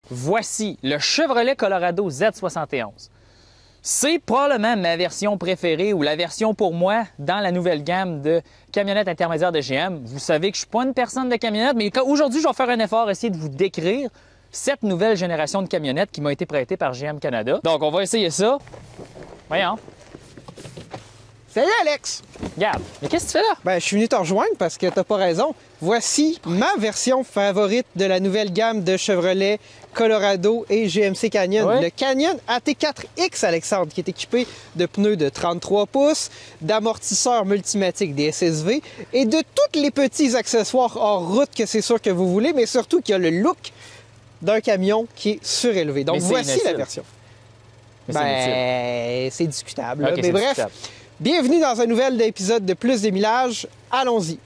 Voici le Chevrolet Colorado Z71. C'est probablement ma version préférée ou la version pour moi dans la nouvelle gamme de camionnettes intermédiaires de GM. Vous savez que je ne suis pas une personne de camionnette, mais aujourd'hui, je vais faire un effort, essayer de vous décrire cette nouvelle génération de camionnettes qui m'a été prêtée par GM Canada. Donc, on va essayer ça. Voyons. Salut Alex! Regarde, mais qu'est-ce que tu fais là? Ben, je suis venu te rejoindre parce que t'as pas raison. Voici ma version favorite de la nouvelle gamme de Chevrolet Colorado et GMC Canyon. Ouais. Le Canyon AT4X, Alexandre, qui est équipé de pneus de 33 pouces, d'amortisseurs multimatiques des SSV et de tous les petits accessoires hors route que c'est sûr que vous voulez, mais surtout qui a le look d'un camion qui est surélevé. Donc, Mais c'est voici inutile. la version. Mais c'est inutile. Ben, c'est discutable. Ok, mais c'est bref, discutable. bienvenue dans un nouvel épisode de Plus des millages. Allons-y.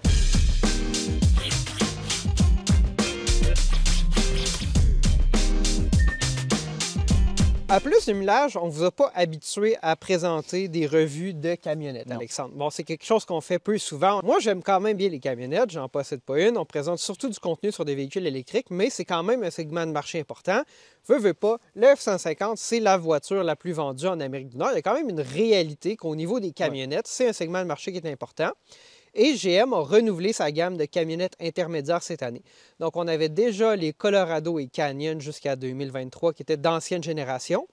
À Plus de millage, on ne vous a pas habitué à présenter des revues de camionnettes, Non. Alexandre. Bon, c'est quelque chose qu'on fait peu souvent. Moi, j'aime quand même bien les camionnettes, j'en possède pas une. On présente surtout du contenu sur des véhicules électriques, mais c'est quand même un segment de marché important. Veux pas, le F-150, c'est la voiture la plus vendue en Amérique du Nord. Il y a quand même une réalité qu'au niveau des camionnettes, c'est un segment de marché qui est important. Et GM a renouvelé sa gamme de camionnettes intermédiaires cette année. Donc, on avait déjà les Colorado et Canyon jusqu'à 2023, qui étaient d'ancienne génération.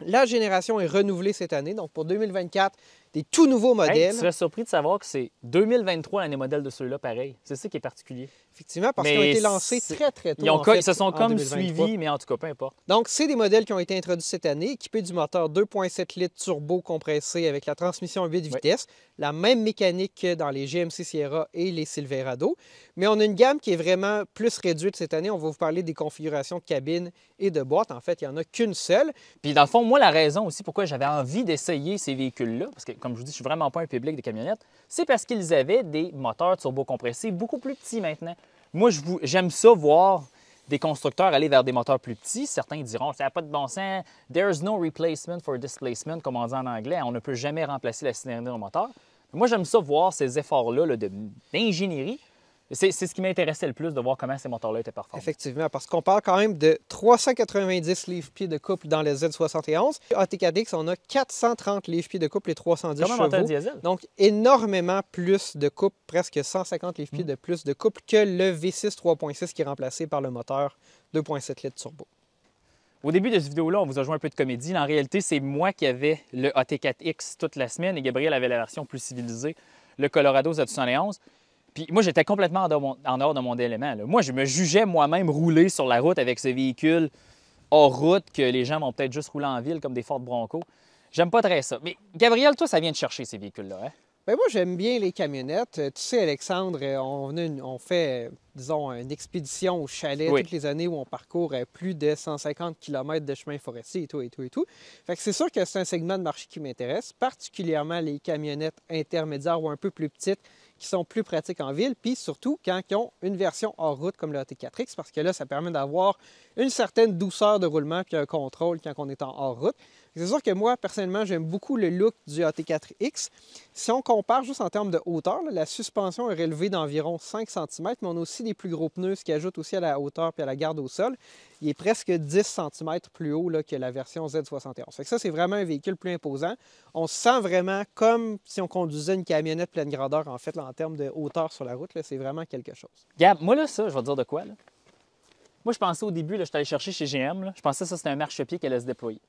La génération est renouvelée cette année. Donc, pour 2024, des tout nouveaux Hey, modèles. tu serais surpris de savoir que c'est 2023 l'année modèle de ceux-là, pareil. C'est ça qui est particulier. Effectivement, parce Mais qu'ils ont été lancés c'est- très, très tôt. Ils, en fait, se sont en comme 2023. suivis, mais en tout cas, peu importe. Donc, c'est des modèles qui ont été introduits cette année, équipés du moteur 2,7 litres turbo compressé avec la transmission 8 vitesses, la même mécanique que dans les GMC Sierra et les Silverado. Mais on a une gamme qui est vraiment plus réduite cette année. On va vous parler des configurations de cabine et de boîte. En fait, il n'y en a qu'une seule. Puis dans le fond, moi, la raison aussi pourquoi j'avais envie d'essayer ces véhicules-là, parce que comme je vous dis, je suis vraiment pas un public de camionnettes, c'est parce qu'ils avaient des moteurs turbo-compressés beaucoup plus petits maintenant. Moi, j'aime ça voir des constructeurs aller vers des moteurs plus petits. Certains diront, ça n'a pas de bon sens, there's no replacement for displacement, comme on dit en anglais, on ne peut jamais remplacer la cylindrée au moteur. Moi, j'aime ça voir ces efforts-là d'ingénierie. C'est ce qui m'intéressait le plus de voir comment ces moteurs-là étaient performants. Effectivement, parce qu'on parle quand même de 390 livres-pieds de couple dans le Z71. AT4X, on a 430 livres-pieds de couple et 310 Comme un moteur chevaux. diesel. Donc, énormément plus de couple, presque 150 livres-pieds de plus de couple que le V6 3.6 qui est remplacé par le moteur 2.7 litres turbo. Au début de cette vidéo-là, on vous a joué un peu de comédie. En réalité, c'est moi qui avais le AT4X toute la semaine et Gabriel avait la version plus civilisée, le Colorado Z71. Puis moi, j'étais complètement en dehors de mon élément. Là. Moi, je me jugeais moi-même rouler sur la route avec ce véhicule hors route que les gens vont peut-être juste rouler en ville comme des Ford Bronco. J'aime pas très ça. Mais Gabriel, toi, ça vient de chercher ces véhicules-là, hein? Ben moi, j'aime bien les camionnettes. Tu sais, Alexandre, on fait, disons, une expédition au chalet Oui. toutes les années où on parcourt plus de 150 km de chemin forestier et tout, et tout, et tout. Fait que c'est sûr que c'est un segment de marché qui m'intéresse, particulièrement les camionnettes intermédiaires ou un peu plus petites qui sont plus pratiques en ville, puis surtout quand ils ont une version hors route comme le AT4X, parce que là, ça permet d'avoir une certaine douceur de roulement puis un contrôle quand on est en hors route. C'est sûr que moi, personnellement, j'aime beaucoup le look du AT4X. Si on compare juste en termes de hauteur, là, la suspension est relevée d'environ 5 cm, mais on a aussi des plus gros pneus, ce qui ajoute aussi à la hauteur et à la garde au sol. Il est presque 10 cm plus haut là, que la version Z71. Fait que ça, c'est vraiment un véhicule plus imposant. On se sent vraiment comme si on conduisait une camionnette pleine grandeur, en fait, là, en termes de hauteur sur la route. C'est vraiment quelque chose. Gab, moi, là, ça, je vais te dire de quoi, là. Moi, je pensais au début, là, je suis allé chercher chez GM, là, je pensais que ça, c'était un marchepied qui allait se déployer.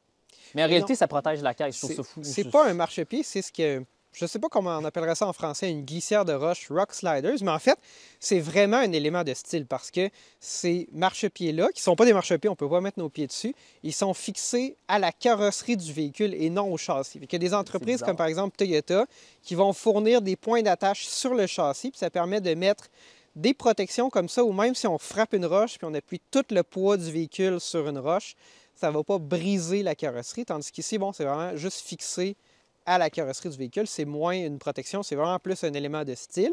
Mais en réalité, non. ça protège la caisse. Je trouve ça fou. C'est pas un marchepied, c'est ce que... Je ne sais pas comment on appellerait ça en français, une glissière de roche, rock sliders, mais en fait, c'est vraiment un élément de style parce que ces marchepieds-là, qui ne sont pas des marchepieds, on ne peut pas mettre nos pieds dessus, ils sont fixés à la carrosserie du véhicule et non au châssis. Il y a des entreprises bizarre. comme par exemple Toyota qui vont fournir des points d'attache sur le châssis, puis ça permet de mettre des protections comme ça, ou même si on frappe une roche puis on appuie tout le poids du véhicule sur une roche, ça ne va pas briser la carrosserie, tandis qu'ici, bon, c'est vraiment juste fixé à la carrosserie du véhicule. C'est moins une protection, c'est vraiment plus un élément de style.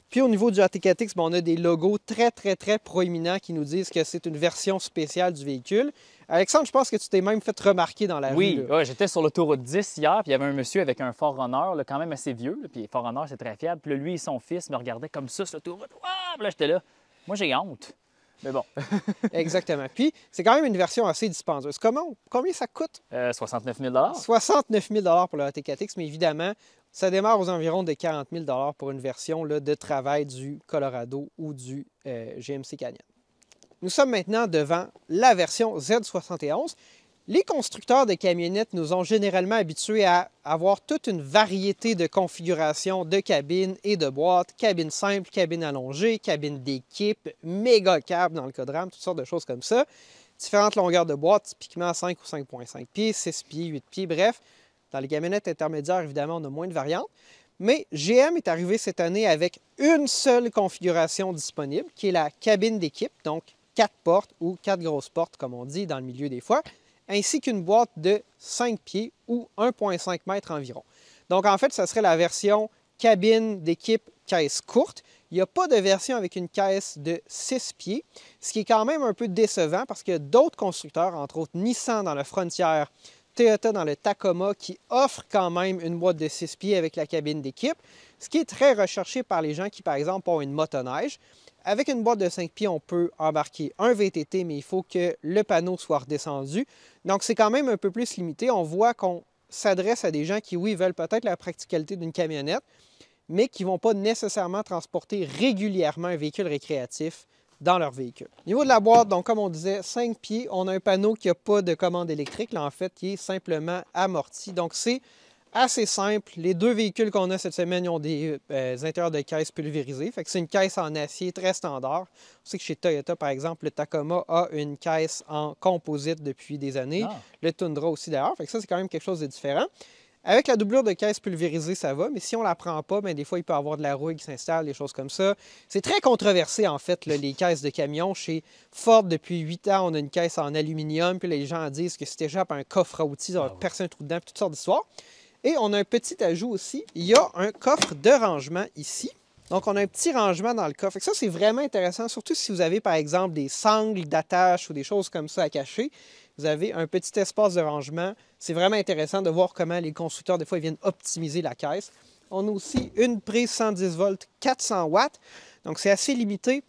Puis au niveau du AT4X, on a des logos très, très, très proéminents qui nous disent que c'est une version spéciale du véhicule. Alexandre, je pense que tu t'es même fait remarquer dans la rue. Oui, là. ouais, j'étais sur l'autoroute 10 hier, puis il y avait un monsieur avec un Forerunner, là, quand même assez vieux, là, puis Forerunner, c'est très fiable. Puis là, lui et son fils me regardaient comme ça sur l'autoroute. Ah! Puis là, j'étais là. Moi, j'ai honte. Mais bon, Exactement. Puis, c'est quand même une version assez dispendieuse. Combien ça coûte? 69 000 69 000 pour le AT4X, mais évidemment, ça démarre aux environs de 40 000 pour une version là, de travail du Colorado ou du GMC Canyon. Nous sommes maintenant devant la version Z71. Les constructeurs de camionnettes nous ont généralement habitués à avoir toute une variété de configurations de cabines et de boîtes, cabine simple, cabine allongée, cabine d'équipe, méga cab dans le cas de RAM, toutes sortes de choses comme ça. Différentes longueurs de boîte, typiquement 5 ou 5,5 pieds, 6 pieds, 8 pieds, bref. Dans les camionnettes intermédiaires, évidemment, on a moins de variantes. Mais GM est arrivé cette année avec une seule configuration disponible, qui est la cabine d'équipe, donc 4 portes ou 4 grosses portes, comme on dit dans le milieu des fois, ainsi qu'une boîte de 5 pieds ou 1,5 mètres environ. Donc, en fait, ça serait la version cabine d'équipe caisse courte. Il n'y a pas de version avec une caisse de 6 pieds, ce qui est quand même un peu décevant parce que d'autres constructeurs, entre autres Nissan dans le Frontier, Toyota dans le Tacoma, qui offrent quand même une boîte de 6 pieds avec la cabine d'équipe, ce qui est très recherché par les gens qui, par exemple, ont une motoneige. Avec une boîte de 5 pieds, on peut embarquer un VTT, mais il faut que le panneau soit redescendu. Donc, c'est quand même un peu plus limité. On voit qu'on s'adresse à des gens qui, oui, veulent peut-être la practicalité d'une camionnette, mais qui ne vont pas nécessairement transporter régulièrement un véhicule récréatif dans leur véhicule. Au niveau de la boîte, donc comme on disait, 5 pieds, on a un panneau qui n'a pas de commande électrique, là, en fait, qui est simplement amorti. Donc, c'est assez simple. Les deux véhicules qu'on a cette semaine, ils ont des intérieurs de caisse pulvérisés. Fait que c'est une caisse en acier très standard. On sait que chez Toyota, par exemple, le Tacoma a une caisse en composite depuis des années. Ah. Le Tundra aussi, d'ailleurs. Fait que ça, c'est quand même quelque chose de différent. Avec la doublure de caisse pulvérisée, ça va, mais si on ne la prend pas, bien, des fois, il peut y avoir de la rouille qui s'installe, des choses comme ça. C'est très controversé, en fait, là, les caisses de camion. Chez Ford, depuis 8 ans, on a une caisse en aluminium, puis là, les gens disent que si tu échappes un coffre à outils, ça va percer un trou dedans, puis toutes sortes d'histoires. Et on a un petit ajout aussi, il y a un coffre de rangement ici. Donc, on a un petit rangement dans le coffre. Et ça, c'est vraiment intéressant, surtout si vous avez, par exemple, des sangles d'attache ou des choses comme ça à cacher. Vous avez un petit espace de rangement. C'est vraiment intéressant de voir comment les constructeurs, des fois, ils viennent optimiser la caisse. On a aussi une prise 110 volts, 400 watts. Donc, c'est assez limité.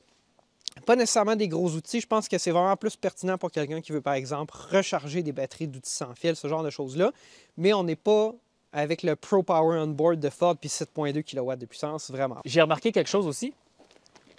Pas nécessairement des gros outils. Je pense que c'est vraiment plus pertinent pour quelqu'un qui veut, par exemple, recharger des batteries d'outils sans fil, ce genre de choses-là. Mais on n'est pas avec le Pro Power On Board de Ford puis 7,2 kW de puissance, vraiment. J'ai remarqué quelque chose aussi.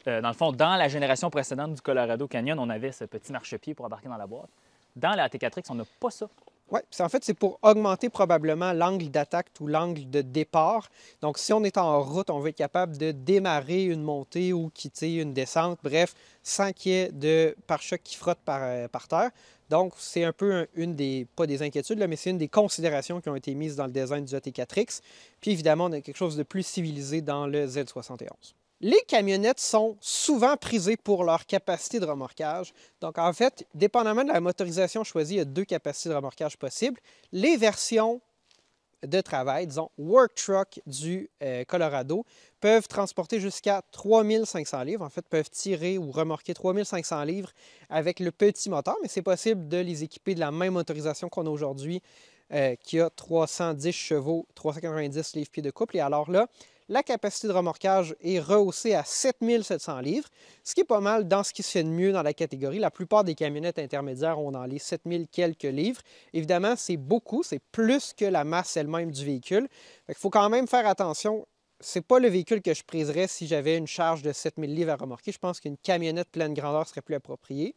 Dans le fond, dans la génération précédente du Colorado Canyon, on avait ce petit marchepied pour embarquer dans la boîte. Dans la AT4X, on n'a pas ça. Oui, en fait, c'est pour augmenter probablement l'angle d'attaque ou l'angle de départ. Donc, si on est en route, on veut être capable de démarrer une montée ou quitter une descente, bref, sans qu'il y ait de pare-choc qui frotte par terre. Donc, c'est un peu une des, pas des inquiétudes, là, mais c'est une des considérations qui ont été mises dans le design du AT4X. Puis, évidemment, on a quelque chose de plus civilisé dans le Z71. Les camionnettes sont souvent prisées pour leur capacité de remorquage. Donc, en fait, dépendamment de la motorisation choisie, il y a deux capacités de remorquage possibles. Les versions de travail, disons Work Truck du Colorado, peuvent transporter jusqu'à 3500 livres. En fait, peuvent tirer ou remorquer 3500 livres avec le petit moteur, mais c'est possible de les équiper de la même motorisation qu'on a aujourd'hui, qui a 310 chevaux, 390 livres-pieds de couple. Et alors là, la capacité de remorquage est rehaussée à 7700 livres, ce qui est pas mal dans ce qui se fait de mieux dans la catégorie. La plupart des camionnettes intermédiaires ont dans les 7000 quelques livres. Évidemment, c'est beaucoup, c'est plus que la masse elle-même du véhicule. Il faut quand même faire attention. C'est pas le véhicule que je priserais si j'avais une charge de 7000 livres à remorquer. Je pense qu'une camionnette pleine grandeur serait plus appropriée.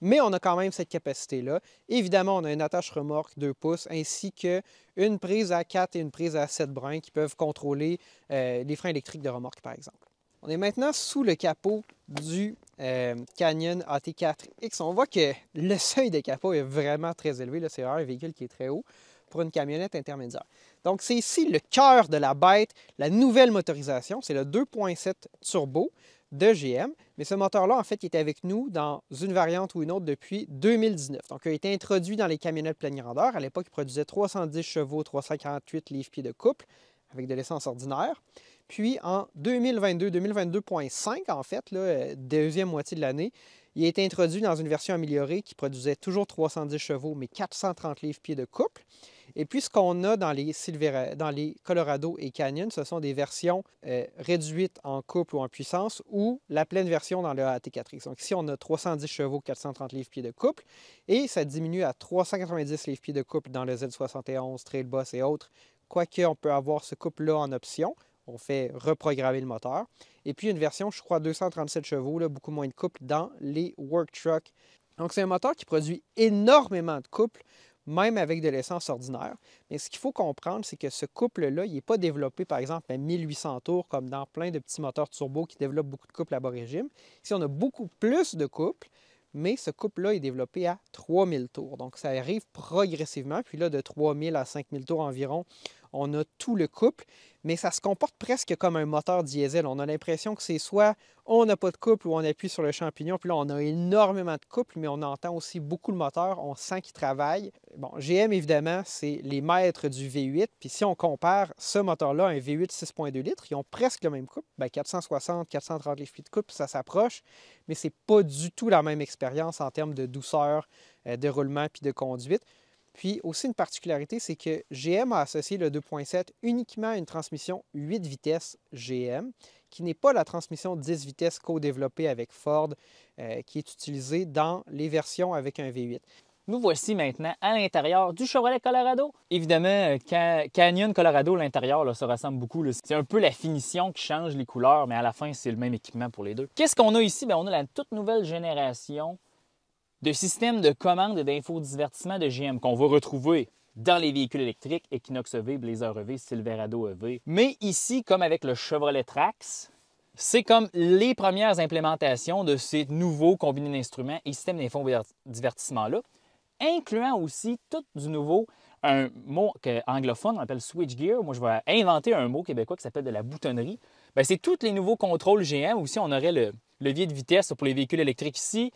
Mais on a quand même cette capacité-là. Évidemment, on a une attache remorque 2 pouces ainsi qu'une prise à 4 et une prise à 7 brins qui peuvent contrôler les freins électriques de remorque, par exemple. On est maintenant sous le capot du Canyon AT4X. On voit que le seuil de capot est vraiment très élevé. C'est un véhicule qui est très haut pour une camionnette intermédiaire. Donc, c'est ici le cœur de la bête, la nouvelle motorisation. C'est le 2.7 turbo de GM. Mais ce moteur-là, en fait, il est avec nous dans une variante ou une autre depuis 2019. Donc, il a été introduit dans les camionnettes pleine grandeur. À l'époque, il produisait 310 chevaux, 348 livres-pieds de couple avec de l'essence ordinaire. Puis, en 2022, 2022.5, en fait, là, deuxième moitié de l'année, il a été introduit dans une version améliorée qui produisait toujours 310 chevaux, mais 430 livres-pieds de couple. Et puis, ce qu'on a dans les Colorado et Canyon, ce sont des versions réduites en couple ou en puissance ou la pleine version dans le AT4X. Donc ici, on a 310 chevaux, 430 livres-pieds de couple et ça diminue à 390 livres-pieds de couple dans le Z71, Trail Boss et autres, quoique on peut avoir ce couple-là en option. On fait reprogrammer le moteur. Et puis, une version, je crois, 237 chevaux, là, beaucoup moins de couple dans les Work Truck. Donc, c'est un moteur qui produit énormément de couple, même avec de l'essence ordinaire. Mais ce qu'il faut comprendre, c'est que ce couple-là, il n'est pas développé, par exemple, à 1800 tours, comme dans plein de petits moteurs turbo qui développent beaucoup de couple à bas régime. Ici, on a beaucoup plus de couple, mais ce couple-là est développé à 3000 tours. Donc, ça arrive progressivement. Puis là, de 3000 à 5000 tours environ, on a tout le couple, mais ça se comporte presque comme un moteur diesel. On a l'impression que c'est soit on n'a pas de couple ou on appuie sur le champignon, puis là, on a énormément de couple, mais on entend aussi beaucoup le moteur, on sent qu'il travaille. Bon, GM, évidemment, c'est les maîtres du V8, puis si on compare ce moteur-là à un V8 6.2 litres, ils ont presque le même couple, 460, 430 livres-pieds de couple, ça s'approche, mais c'est pas du tout la même expérience en termes de douceur, de roulement puis de conduite. Puis aussi une particularité, c'est que GM a associé le 2.7 uniquement à une transmission 8 vitesses GM, qui n'est pas la transmission 10 vitesses co-développée avec Ford, qui est utilisée dans les versions avec un V8. Nous voici maintenant à l'intérieur du Chevrolet Colorado. Évidemment, Canyon Colorado, l'intérieur, là, se ressemble beaucoup. C'est un peu la finition qui change les couleurs, mais à la fin, c'est le même équipement pour les deux. Qu'est-ce qu'on a ici? Bien, on a la toute nouvelle génération de système de commande et d'infodivertissement de GM qu'on va retrouver dans les véhicules électriques Equinox EV, Blazer EV, Silverado EV. Mais ici, comme avec le Chevrolet Trax, c'est comme les premières implémentations de ces nouveaux combinés d'instruments et systèmes d'infodivertissement-là, incluant aussi tout du nouveau, un mot anglophone, on appelle switchgear. Moi, je vais inventer un mot québécois qui s'appelle de la boutonnerie. Bien, c'est tous les nouveaux contrôles GM. Aussi, on aurait le levier de vitesse pour les véhicules électriques ici.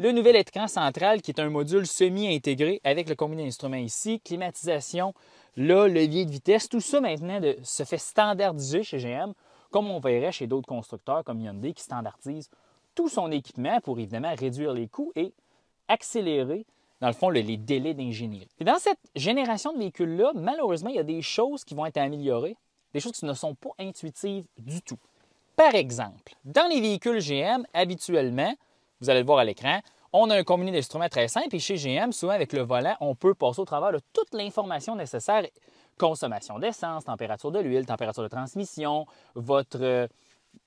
Le nouvel écran central qui est un module semi-intégré avec le combiné d'instruments ici, climatisation, là, levier de vitesse, tout ça maintenant se fait standardiser chez GM, comme on verrait chez d'autres constructeurs comme Hyundai qui standardisent tout son équipement pour évidemment réduire les coûts et accélérer, dans le fond, les délais d'ingénierie. Et dans cette génération de véhicules-là, malheureusement, il y a des choses qui vont être améliorées, des choses qui ne sont pas intuitives du tout. Par exemple, dans les véhicules GM, habituellement, vous allez le voir à l'écran, on a un combiné d'instruments très simple et chez GM, souvent avec le volant, on peut passer au travers de toute l'information nécessaire, consommation d'essence, température de l'huile, température de transmission, votre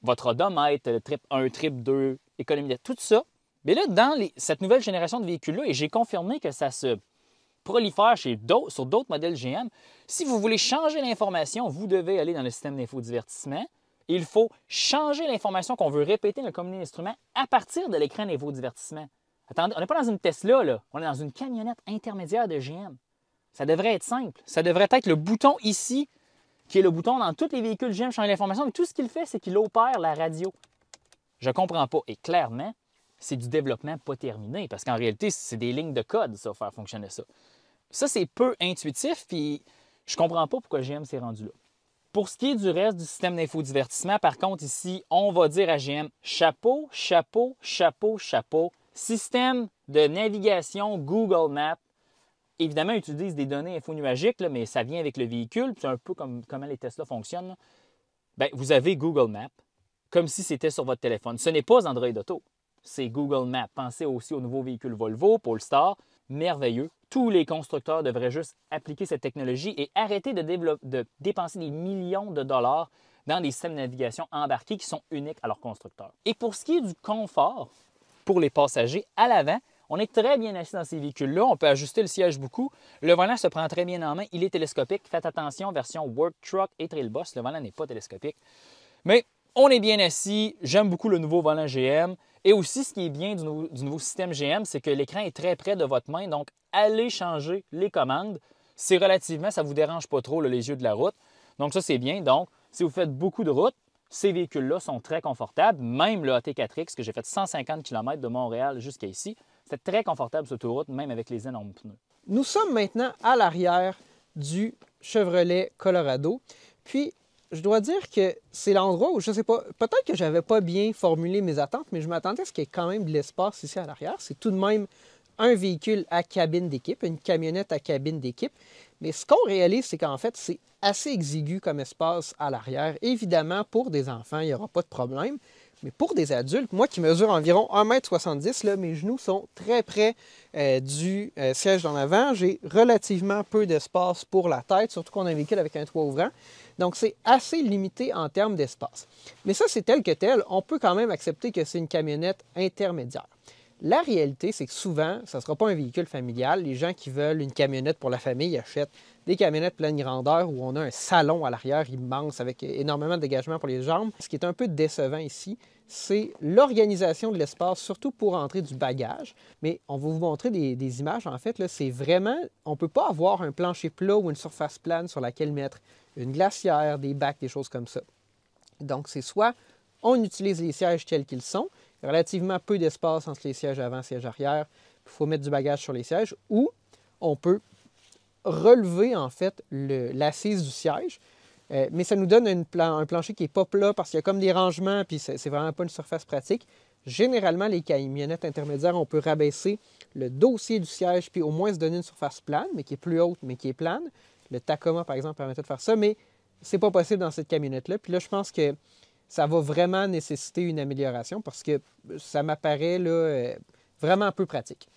odomètre, trip 1, trip 2, économie de tout ça. Mais là, dans cette nouvelle génération de véhicules-là, et j'ai confirmé que ça se prolifère sur d'autres modèles GM, si vous voulez changer l'information, vous devez aller dans le système d'infodivertissement. Il faut changer l'information qu'on veut répéter dans le combiné d'instruments à partir de l'écran d'infodivertissement. Attendez, on n'est pas dans une Tesla, là. On est dans une camionnette intermédiaire de GM. Ça devrait être simple. Ça devrait être le bouton ici, qui est le bouton dans tous les véhicules GM changer l'information, mais tout ce qu'il fait, c'est qu'il opère la radio. Je ne comprends pas. Et clairement, c'est du développement pas terminé, parce qu'en réalité, c'est des lignes de code, ça, faire fonctionner ça. Ça, c'est peu intuitif, puis je comprends pas pourquoi GM s'est rendu là. Pour ce qui est du reste du système d'infodivertissement, par contre, ici, on va dire à GM chapeau, chapeau, chapeau, chapeau. Système de navigation Google Maps. Évidemment, ils utilisent des données infonuagiques, là, mais ça vient avec le véhicule. C'est un peu comme comment les Tesla fonctionnent. Bien, vous avez Google Maps comme si c'était sur votre téléphone. Ce n'est pas Android Auto, c'est Google Maps. Pensez aussi aux nouveaux véhicules Volvo, Polestar. Merveilleux. Tous les constructeurs devraient juste appliquer cette technologie et arrêter de dépenser des millions de dollars dans des systèmes de navigation embarqués qui sont uniques à leurs constructeurs. Et pour ce qui est du confort pour les passagers, à l'avant, on est très bien assis dans ces véhicules-là. On peut ajuster le siège beaucoup. Le volant se prend très bien en main. Il est télescopique. Faites attention, version Work Truck et Trail Boss, le volant n'est pas télescopique. Mais on est bien assis. J'aime beaucoup le nouveau volant GM. Et aussi, ce qui est bien du nouveau système GM, c'est que l'écran est très près de votre main. Donc, allez changer les commandes. C'est relativement, ça ne vous dérange pas trop les yeux de la route. Donc, ça, c'est bien. Donc, si vous faites beaucoup de route, ces véhicules-là sont très confortables. Même le AT4X, que j'ai fait 150 km de Montréal jusqu'à ici, c'est très confortable sur autoroute, même avec les énormes pneus. Nous sommes maintenant à l'arrière du Chevrolet Colorado. Puis, je dois dire que c'est l'endroit où, je ne sais pas, peut-être que je n'avais pas bien formulé mes attentes, mais je m'attendais à ce qu'il y ait quand même de l'espace ici à l'arrière. C'est tout de même un véhicule à cabine d'équipe, une camionnette à cabine d'équipe. Mais ce qu'on réalise, c'est qu'en fait, c'est assez exigu comme espace à l'arrière. Évidemment, pour des enfants, il n'y aura pas de problème. Mais pour des adultes, moi qui mesure environ 1,70 m, là, mes genoux sont très près du siège d'en avant. J'ai relativement peu d'espace pour la tête, surtout qu'on a un véhicule avec un toit ouvrant. Donc, c'est assez limité en termes d'espace. Mais ça, c'est tel que tel. On peut quand même accepter que c'est une camionnette intermédiaire. La réalité, c'est que souvent, ça ne sera pas un véhicule familial. Les gens qui veulent une camionnette pour la famille achètent des camionnettes pleine grandeur où on a un salon à l'arrière immense avec énormément de dégagement pour les jambes. Ce qui est un peu décevant ici, c'est l'organisation de l'espace, surtout pour entrer du bagage. Mais on va vous montrer des images. En fait, c'est vraiment, on ne peut pas avoir un plancher plat ou une surface plane sur laquelle mettre une glacière, des bacs, des choses comme ça. Donc, c'est soit on utilise les sièges tels qu'ils sont, relativement peu d'espace entre les sièges avant et sièges arrière, il faut mettre du bagage sur les sièges, ou on peut relever en fait l'assise du siège, mais ça nous donne un plancher qui n'est pas plat parce qu'il y a comme des rangements, puis c'est vraiment pas une surface pratique. Généralement, les camionnettes intermédiaires, on peut rabaisser le dossier du siège, puis au moins se donner une surface plane, mais qui est plus haute, mais qui est plane. Le Tacoma, par exemple, permettait de faire ça, mais c'est pas possible dans cette camionnette-là. Puis là, je pense que ça va vraiment nécessiter une amélioration parce que ça m'apparaît là, vraiment peu pratique.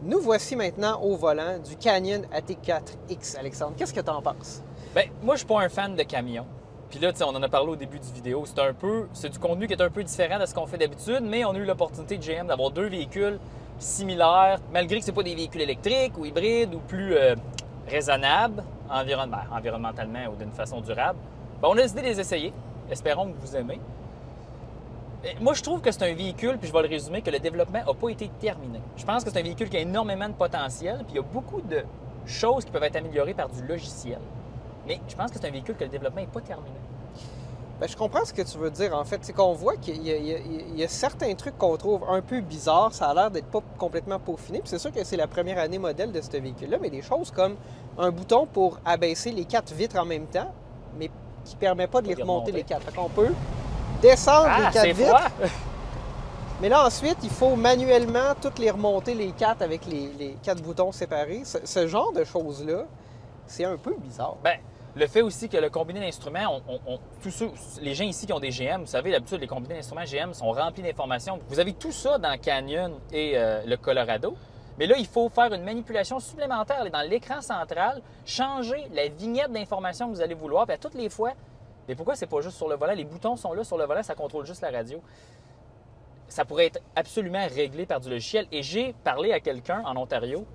Nous voici maintenant au volant du Canyon AT4X. Alexandre, qu'est-ce que tu en penses? Bien, moi, je suis pas un fan de camions. Puis là, on en a parlé au début du vidéo. C'est du contenu qui est un peu différent de ce qu'on fait d'habitude, mais on a eu l'opportunité de GM d'avoir deux véhicules similaires, malgré que ce pas des véhicules électriques ou hybrides ou plus raisonnables environnementalement ou d'une façon durable. Bien, on a décidé de les essayer. Espérons que vous aimez. Moi, je trouve que c'est un véhicule, puis je vais le résumer, que le développement n'a pas été terminé. Je pense que c'est un véhicule qui a énormément de potentiel, puis il y a beaucoup de choses qui peuvent être améliorées par du logiciel. Mais je pense que c'est un véhicule que le développement n'est pas terminé. Bien, je comprends ce que tu veux dire. En fait, c'est qu'on voit qu'il y a certains trucs qu'on trouve un peu bizarres. Ça a l'air d'être pas complètement peaufiné. Puis c'est sûr que c'est la première année modèle de ce véhicule-là, mais des choses comme un bouton pour abaisser les 4 vitres en même temps, mais qui ne permet pas de les remonter les 4. Fait qu'on peut descendre les 4 vitres. Mais là, ensuite, il faut manuellement toutes les remonter les 4 avec les 4 boutons séparés. Ce genre de choses-là, c'est un peu bizarre. Bien, le fait aussi que le combiné d'instruments, les gens ici qui ont des GM, vous savez, d'habitude, les combinés d'instruments GM sont remplis d'informations. Vous avez tout ça dans Canyon et le Colorado. Mais là, il faut faire une manipulation supplémentaire. Aller dans l'écran central, changer la vignette d'information que vous allez vouloir. Puis à toutes les fois, mais pourquoi c'est pas juste sur le volant? Les boutons sont là sur le volant, ça contrôle juste la radio. Ça pourrait être absolument réglé par du logiciel. Et j'ai parlé à quelqu'un en Ontario,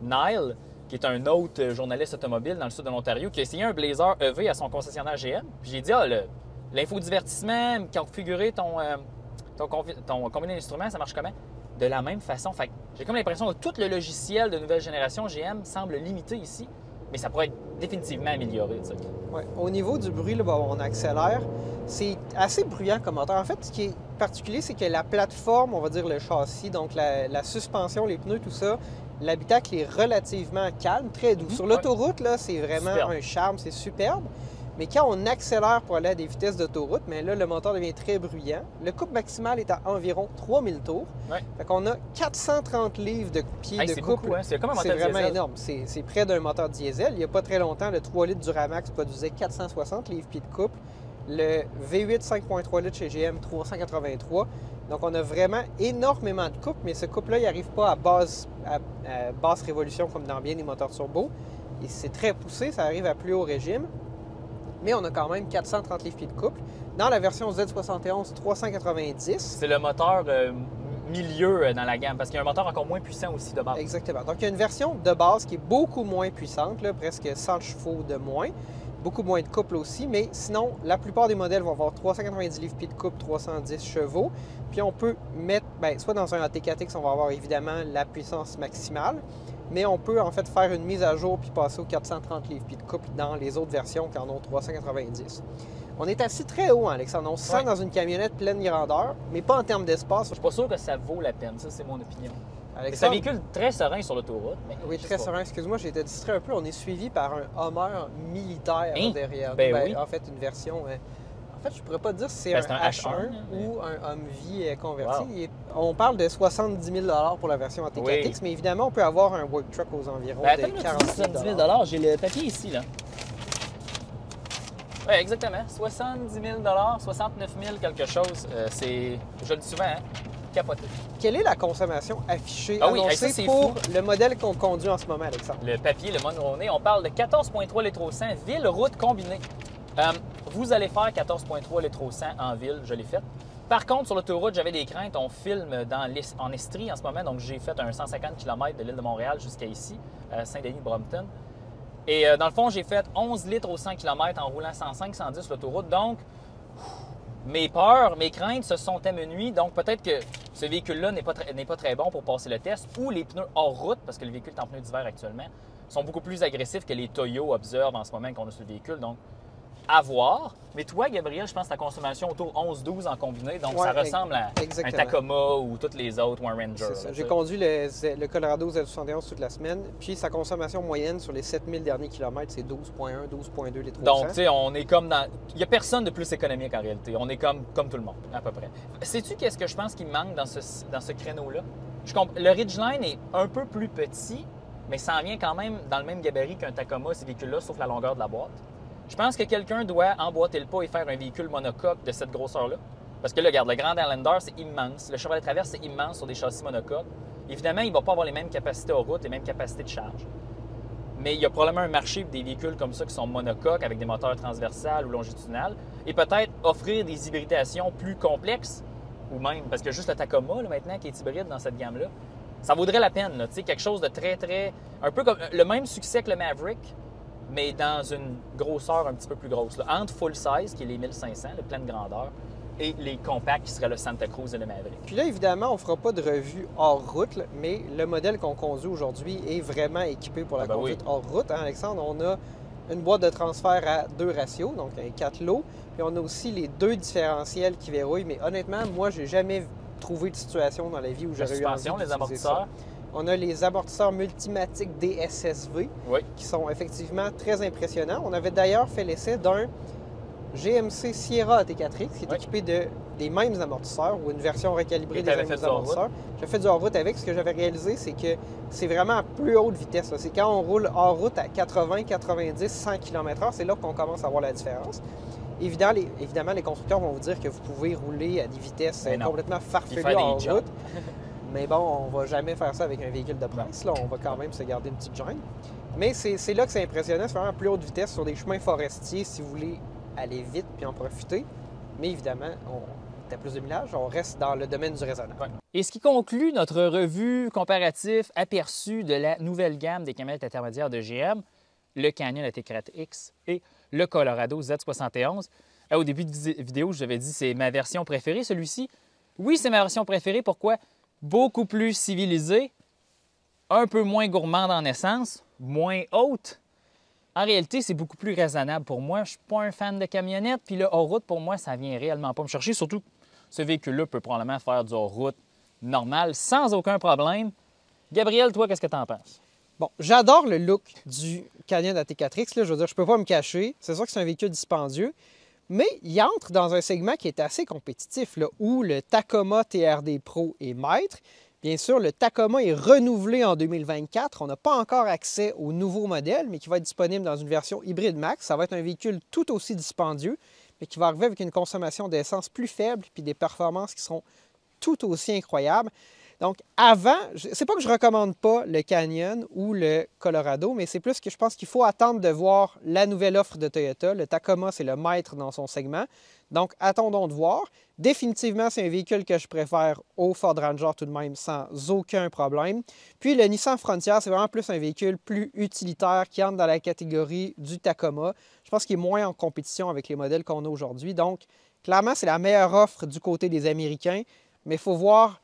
Nile, qui est un autre journaliste automobile dans le sud de l'Ontario, qui a essayé un Blazer EV à son concessionnaire GM. Puis j'ai dit, l'infodivertissement, configurer ton combiné d'instruments, ça marche comment? De la même façon. Fait que j'ai comme l'impression que tout le logiciel de nouvelle génération GM semble limité ici, mais ça pourrait être définitivement amélioré. Ouais. Au niveau du bruit, là, on accélère. C'est assez bruyant comme moteur. En fait, ce qui est particulier, c'est que la plateforme, on va dire le châssis, donc la suspension, les pneus, tout ça, l'habitacle est relativement calme, très doux. Sur l'autoroute, là, c'est vraiment un charme, c'est superbe. Mais quand on accélère pour aller à des vitesses d'autoroute, mais là, le moteur devient très bruyant. Le couple maximal est à environ 3000 tours. Ouais. Fait qu'on a 430 livres de pieds de couple. Beaucoup, hein? C'est comme un moteur vraiment diesel. énorme. C'est près d'un moteur diesel. Il n'y a pas très longtemps, le 3 litres Duramax produisait 460 livres pieds de couple. Le V8 5.3 litres chez GM, 383. Donc, on a vraiment énormément de couple, mais ce couple-là, il n'arrive pas à basse révolution comme dans bien des moteurs turbo. Et c'est très poussé, ça arrive à plus haut régime. Mais on a quand même 430 livres-pieds de couple. Dans la version Z71, 390. C'est le moteur milieu dans la gamme, parce qu'il y a un moteur encore moins puissant aussi de base. Exactement. Donc, il y a une version de base qui est beaucoup moins puissante, là, presque 100 chevaux de moins. Beaucoup moins de couple aussi, mais sinon, la plupart des modèles vont avoir 390 livres-pieds de couple, 310 chevaux. Puis on peut mettre, soit dans un AT4X, on va avoir évidemment la puissance maximale, mais on peut en fait faire une mise à jour puis passer aux 430 livres-pieds de couple dans les autres versions qui en ont 390. On est assis très haut, hein, Alexandre. On se sent dans une camionnette pleine grandeur, mais pas en termes d'espace. Je suis pas sûr que ça vaut la peine, ça c'est mon opinion. C'est un Alexandre, véhicule très serein sur l'autoroute. oui, très serein. Excuse-moi, j'ai été distrait un peu. On est suivi par un Hummer militaire Hein? derrière. Ben oui. En fait, une version En fait, je pourrais pas dire si c'est Ben, un c'est un H1 mais- ou un Humvee converti. Wow. On parle de 70 000 pour la version AT4X, Oui. mais évidemment, on peut avoir un work truck aux environs Ben, de attends, là, tu 40 dis 000 70 000 j'ai le papier ici, là. Oui, exactement. 70 000 69 000 quelque chose. Je le dis souvent, hein, capoté. Quelle est la consommation affichée Ah oui, annoncée ça, c'est pour fou. le modèle qu'on conduit en ce moment, Alexandre? Le papier, le Monroney, on parle de 14,3 litres au 100, ville-route combinée. Vous allez faire 14,3 litres au 100 en ville, je l'ai fait. Par contre, sur l'autoroute, j'avais des craintes. On filme en Estrie en ce moment, donc j'ai fait un 150 km de l'île de Montréal jusqu'à ici, Saint-Denis-Brompton. Et dans le fond, j'ai fait 11 litres au 100 km en roulant 105, 110 sur l'autoroute. Donc, mes peurs, mes craintes se sont amenuies. Donc, peut-être que ce véhicule-là n'est pas très bon pour passer le test, ou les pneus hors route, parce que le véhicule est en pneus d'hiver actuellement, sont beaucoup plus agressifs que les Toyo Observe en ce moment qu'on a sur le véhicule. Donc, à voir. Mais toi, Gabriel, je pense que ta consommation autour 11-12 en combiné, donc ça Ouais, ressemble à un exactement. Tacoma ou toutes les autres, ou un Ranger. C'est ça. là, J'ai tu conduit le Colorado Z71 toute la semaine, puis sa consommation moyenne sur les 7000 derniers kilomètres, c'est 12,1, 12,2 litres au Donc, 100. tu sais, on est comme dans. Il n'y a personne de plus économique en réalité. On est comme tout le monde, à peu près. Sais-tu qu'est-ce que je pense qui me manque dans ce créneau-là? Le Ridgeline est un peu plus petit, mais ça en vient quand même dans le même gabarit qu'un Tacoma, ces véhicules-là, sauf la longueur de la boîte. Je pense que quelqu'un doit emboîter le pas et faire un véhicule monocoque de cette grosseur-là. Parce que là, regarde, le Grand Highlander, c'est immense. Le Chevrolet Traverse, c'est immense sur des châssis monocoques. Évidemment, il ne va pas avoir les mêmes capacités en route, les mêmes capacités de charge. Mais il y a probablement un marché pour des véhicules comme ça qui sont monocoques avec des moteurs transversales ou longitudinales et peut-être offrir des hybridations plus complexes ou même, parce que juste le Tacoma là, maintenant qui est hybride dans cette gamme-là, ça vaudrait la peine. Là, quelque chose de très, un peu comme le même succès que le Maverick, mais dans une grosseur un petit peu plus grosse. Là, entre full size, qui est les 1500, le pleine grandeur, et les compacts qui seraient le Santa Cruz et le Maverick. Puis là, évidemment, on ne fera pas de revue hors route, là, mais le modèle qu'on conduit aujourd'hui est vraiment équipé pour la conduite hors route. Hein, Alexandre, on a une boîte de transfert à 2 ratios, donc un 4 lots. Puis on a aussi les 2 différentiels qui verrouillent. Mais honnêtement, moi, j'ai jamais trouvé de situation dans la vie où j'aurais eu envie d'utiliser les amortisseurs. ça. On a les amortisseurs multimatiques DSSV Oui. qui sont effectivement très impressionnants. On avait d'ailleurs fait l'essai d'un GMC Sierra AT4X qui est équipé des mêmes amortisseurs ou une version recalibrée des mêmes amortisseurs. J'ai fait du hors-route avec. Ce que j'avais réalisé, c'est que c'est vraiment à plus haute vitesse. C'est quand on roule hors route à 80, 90, 100 km/h, c'est là qu'on commence à voir la différence. Évidemment, les constructeurs vont vous dire que vous pouvez rouler à des vitesses complètement farfelues hors route. Mais bon, on va jamais faire ça avec un véhicule de presse. Là, on va quand même se garder une petite gêne. Mais c'est là que c'est impressionnant. C'est vraiment à plus haute vitesse sur des chemins forestiers si vous voulez aller vite puis en profiter. Mais évidemment, on a plus de millage, on reste dans le domaine du raisonnable. Ouais. Et ce qui conclut notre revue comparatif aperçu de la nouvelle gamme des camionnettes intermédiaires de GM, le Canyon AT4X et le Colorado Z71. Au début de vidéo, je vous avais dit c'est ma version préférée, celui-ci. Oui, c'est ma version préférée. Pourquoi? Beaucoup plus civilisée, un peu moins gourmande en essence, moins haute. En réalité, c'est beaucoup plus raisonnable pour moi. Je ne suis pas un fan de camionnettes, puis le hors-route, pour moi, ça vient réellement pas me chercher. Surtout, ce véhicule-là peut probablement faire du hors-route normal, sans aucun problème. Gabriel, toi, qu'est-ce que tu en penses? Bon, j'adore le look du Canyon AT4X. Là, je veux dire, je peux pas me cacher. C'est sûr que c'est un véhicule dispendieux, mais il entre dans un segment qui est assez compétitif, là, où le Tacoma TRD Pro est maître. Bien sûr, le Tacoma est renouvelé en 2024. On n'a pas encore accès au nouveau modèle, mais qui va être disponible dans une version hybride max. Ça va être un véhicule tout aussi dispendieux, mais qui va arriver avec une consommation d'essence plus faible puis des performances qui seront tout aussi incroyables. Donc, avant, c'est pas que je recommande pas le Canyon ou le Colorado, mais c'est plus que je pense qu'il faut attendre de voir la nouvelle offre de Toyota. Le Tacoma, c'est le maître dans son segment. Donc, attendons de voir. Définitivement, c'est un véhicule que je préfère au Ford Ranger tout de même, sans aucun problème. Puis, le Nissan Frontier, c'est vraiment plus un véhicule plus utilitaire qui entre dans la catégorie du Tacoma. Je pense qu'il est moins en compétition avec les modèles qu'on a aujourd'hui. Donc, clairement, c'est la meilleure offre du côté des Américains, mais il faut voir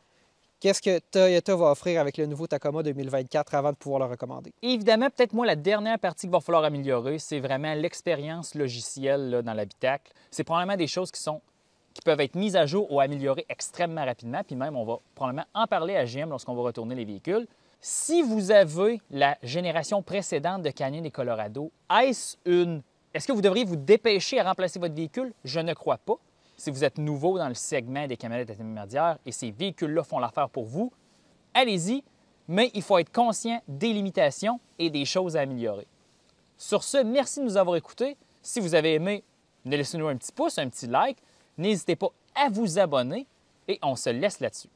qu'est-ce que Toyota va offrir avec le nouveau Tacoma 2024 avant de pouvoir le recommander. Évidemment, peut-être moi, la dernière partie qu'il va falloir améliorer, c'est vraiment l'expérience logicielle là, dans l'habitacle. C'est probablement des choses qui peuvent être mises à jour ou améliorées extrêmement rapidement. Puis même, on va probablement en parler à GM lorsqu'on va retourner les véhicules. Si vous avez la génération précédente de Canyon et Colorado, est-ce une Est-ce que vous devriez vous dépêcher à remplacer votre véhicule? Je ne crois pas. Si vous êtes nouveau dans le segment des camionnettes intermédiaires et ces véhicules-là font l'affaire pour vous, allez-y, mais il faut être conscient des limitations et des choses à améliorer. Sur ce, merci de nous avoir écoutés. Si vous avez aimé, laissez-nous un petit pouce, un petit like. N'hésitez pas à vous abonner et on se laisse là-dessus.